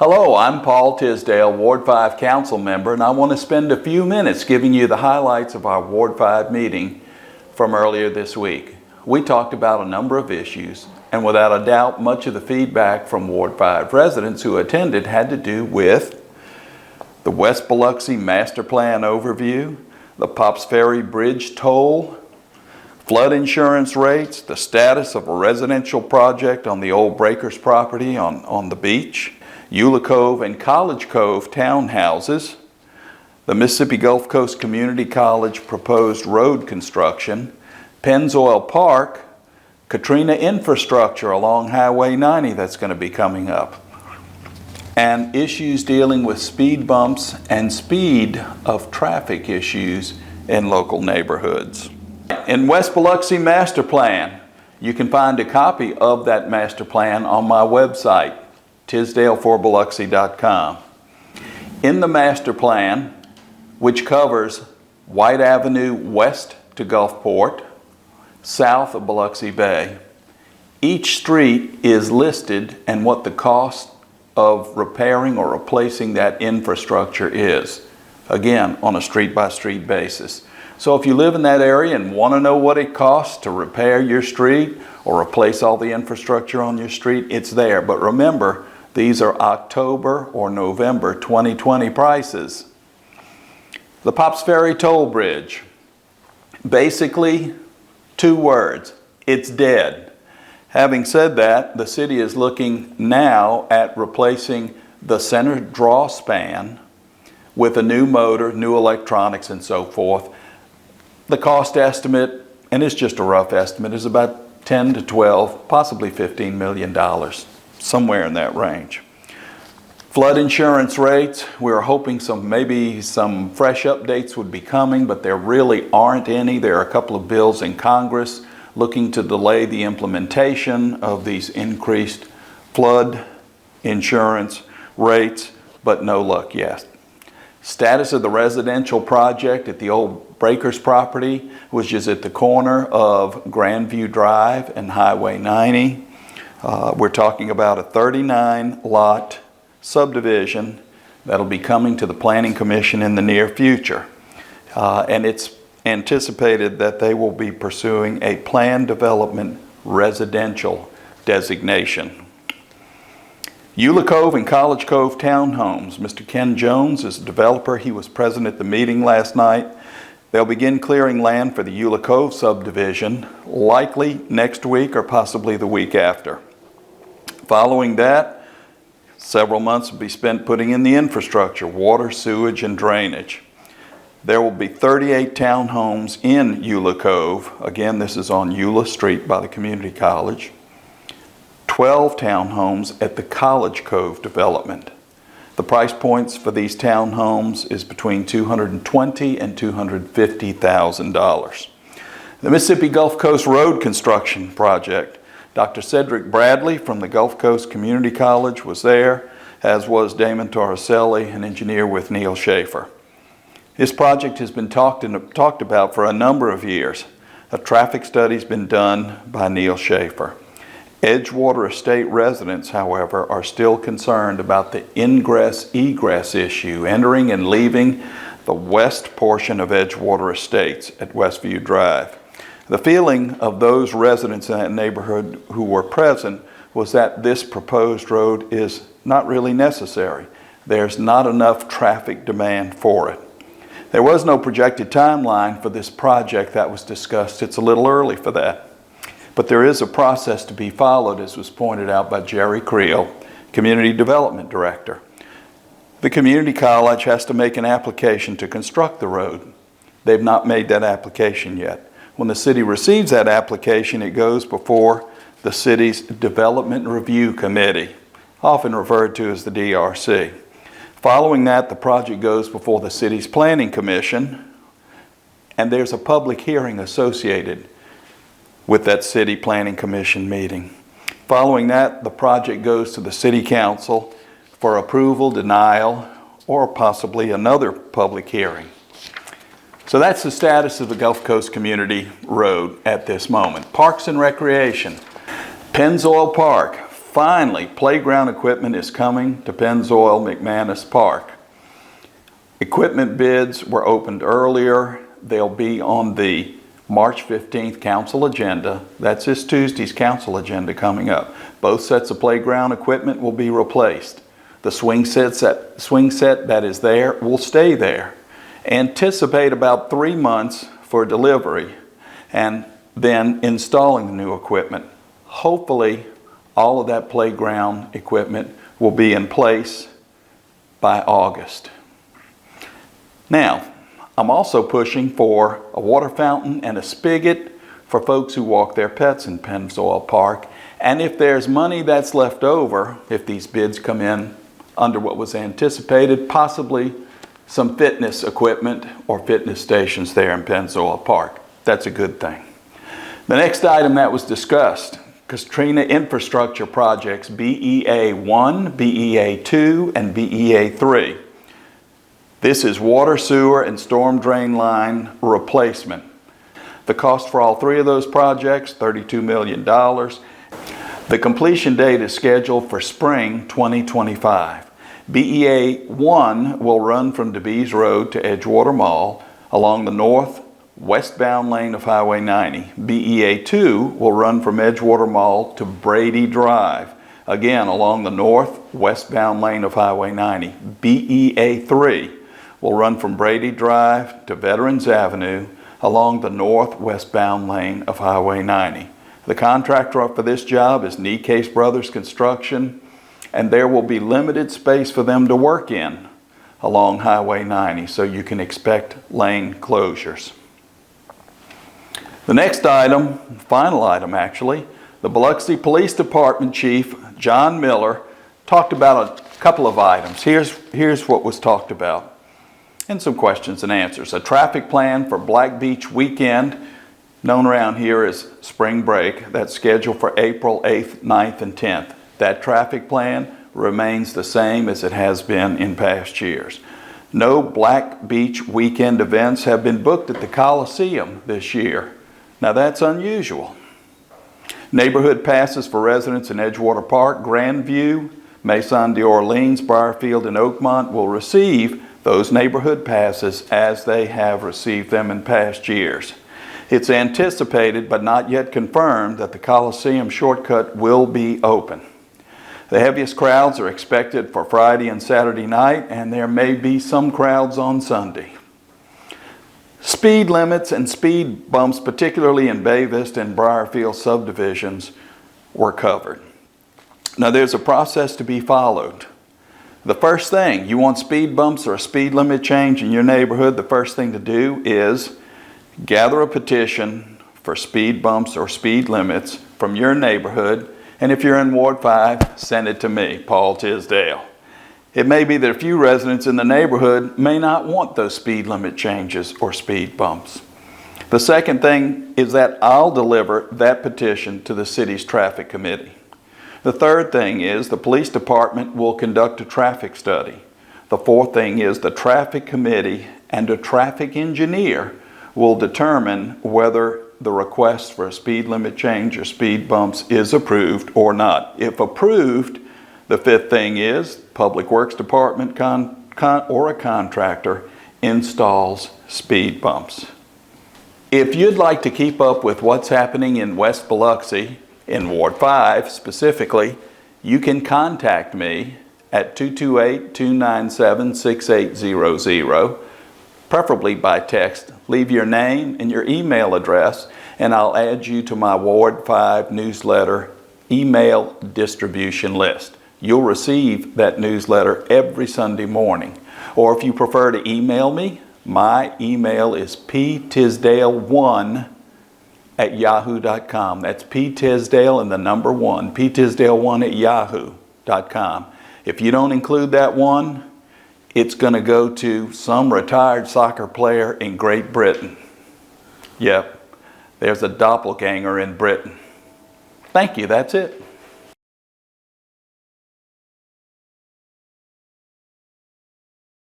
Hello, I'm Paul Tisdale, Ward 5 Council member, and I want to spend a few minutes giving you the highlights of our Ward 5 meeting from earlier this week. We talked about a number of issues, and without a doubt, much of the feedback from Ward 5 residents who attended had to do with the West Biloxi Master Plan overview, the Pops Ferry Bridge toll, flood insurance rates, the status of a residential project on the old Breakers property on the beach, Eula Cove and College Cove townhouses, the Mississippi Gulf Coast Community College proposed road construction, Pennzoil Park, Katrina Infrastructure along Highway 90 that's going to be coming up, and issues dealing with speed bumps and speed of traffic issues in local neighborhoods. In West Biloxi Master Plan, you can find a copy of that master plan on my website, tisdaleforbiloxi.com. In the master plan, which covers White Avenue west to Gulfport, south of Biloxi Bay, each street is listed and what the cost of repairing or replacing that infrastructure is. Again, on a street-by-street basis. So if you live in that area and want to know what it costs to repair your street or replace all the infrastructure on your street, it's there. But remember, these are October or November 2020 prices. The Pops Ferry Toll Bridge. Basically, 2 words, it's dead. Having said that, the city is looking now at replacing the center draw span with a new motor, new electronics, and so forth. The cost estimate, and it's just a rough estimate, is about 10 to 12, possibly $15 million. Somewhere in that range. Flood insurance rates, we're hoping maybe some fresh updates would be coming, but there really aren't any. There are a couple of bills in Congress looking to delay the implementation of these increased flood insurance rates, but no luck yet. Status of the residential project at the old Breakers property, which is at the corner of Grandview Drive and Highway 90. We're talking about a 39-lot subdivision that'll be coming to the Planning Commission in the near future. And it's anticipated that they will be pursuing a planned development residential designation. Eula Cove and College Cove townhomes. Mr. Ken Jones is the developer. He was present at the meeting last night. They'll begin clearing land for the Eula Cove subdivision, likely next week or possibly the week after. Following that, several months will be spent putting in the infrastructure, water, sewage, and drainage. There will be 38 townhomes in Eula Cove. Again, this is on Eula Street by the community college. 12 townhomes at the College Cove development. The price points for these townhomes is between $220,000 and $250,000. The Mississippi Gulf Coast Road Construction Project. Dr. Cedric Bradley from the Gulf Coast Community College was there, as was Damon Torricelli, an engineer with Neil Schaefer. This project has been talked about for a number of years. A traffic study's been done by Neil Schaefer. Edgewater Estate residents, however, are still concerned about the ingress-egress issue, entering and leaving the west portion of Edgewater Estates at Westview Drive. The feeling of those residents in that neighborhood who were present was that this proposed road is not really necessary. There's not enough traffic demand for it. There was no projected timeline for this project that was discussed. It's a little early for that. But there is a process to be followed, as was pointed out by Jerry Creel, Community Development Director. The community college has to make an application to construct the road. They've not made that application yet. When the city receives that application, it goes before the city's Development Review Committee, often referred to as the DRC. Following that, the project goes before the city's Planning Commission, and there's a public hearing associated with that City Planning Commission meeting. Following that, the project goes to the City Council for approval, denial, or possibly another public hearing. So that's the status of the Gulf Coast Community Road at this moment. Parks and Recreation. Pennzoil Park, Finally, playground equipment is coming to Pennzoil McManus Park. Equipment bids were opened earlier. They'll be on the March 15th council agenda. That's this Tuesday's council agenda coming up. Both sets of playground equipment will be replaced. The swing set that is there will stay there. Anticipate about 3 months for delivery and then installing the new equipment. Hopefully, all of that playground equipment will be in place by August. Now, I'm also pushing for a water fountain and a spigot for folks who walk their pets in Pennzoil Park. And if there's money that's left over, if these bids come in under what was anticipated, possibly some fitness equipment or fitness stations there in Pennzoil Park. That's a good thing. The next item that was discussed, Katrina Infrastructure projects BEA 1, BEA 2, and BEA 3. This is water, sewer, and storm drain line replacement. The cost for all three of those projects, $32 million. The completion date is scheduled for spring 2025. BEA 1 will run from DeBees Road to Edgewater Mall along the north westbound lane of Highway 90. BEA 2 will run from Edgewater Mall to Brady Drive, again along the north westbound lane of Highway 90. BEA 3 will run from Brady Drive to Veterans Avenue along the northwestbound lane of Highway 90. The contractor for this job is Case Brothers Construction, and there will be limited space for them to work in along Highway 90, so you can expect lane closures. The next item, final item actually, the Biloxi Police Department Chief John Miller talked about a couple of items. Here's what was talked about. And some questions and answers. A traffic plan for Black Beach weekend, known around here as spring break, that's scheduled for April 8th, 9th, and 10th. That traffic plan remains the same as it has been in past years. No Black Beach weekend events have been booked at the Coliseum this year. Now that's unusual. Neighborhood passes for residents in Edgewater Park, Grandview, Maison d'Orleans, Briarfield, and Oakmont will receive those neighborhood passes as they have received them in past years. It's anticipated but not yet confirmed that the Coliseum shortcut will be open. The heaviest crowds are expected for Friday and Saturday night, and there may be some crowds on Sunday. Speed limits and speed bumps, particularly in Bay Vista and Briarfield subdivisions, were covered. Now there's a process to be followed. The first thing, you want speed bumps or a speed limit change in your neighborhood, the first thing to do is gather a petition for speed bumps or speed limits from your neighborhood, and if you're in Ward 5, send it to me, Paul Tisdale. It may be that a few residents in the neighborhood may not want those speed limit changes or speed bumps. The second thing is that I'll deliver that petition to the city's traffic committee. The third thing is the police department will conduct a traffic study. The fourth thing is the traffic committee and a traffic engineer will determine whether the request for a speed limit change or speed bumps is approved or not. If approved, the fifth thing is Public Works Department or a contractor installs speed bumps. If you'd like to keep up with what's happening in West Biloxi, in Ward 5 specifically, you can contact me at 228-297-6800, preferably by text. Leave your name and your email address, and I'll add you to my Ward 5 newsletter email distribution list. You'll receive that newsletter every Sunday morning. Or if you prefer to email me, my email is ptisdale1@yahoo.com. That's ptisdale and the number 1, ptisdale1@yahoo.com. If you don't include that one, it's going to go to some retired soccer player in Great Britain. Yep, there's a doppelganger in Britain. Thank you, that's it.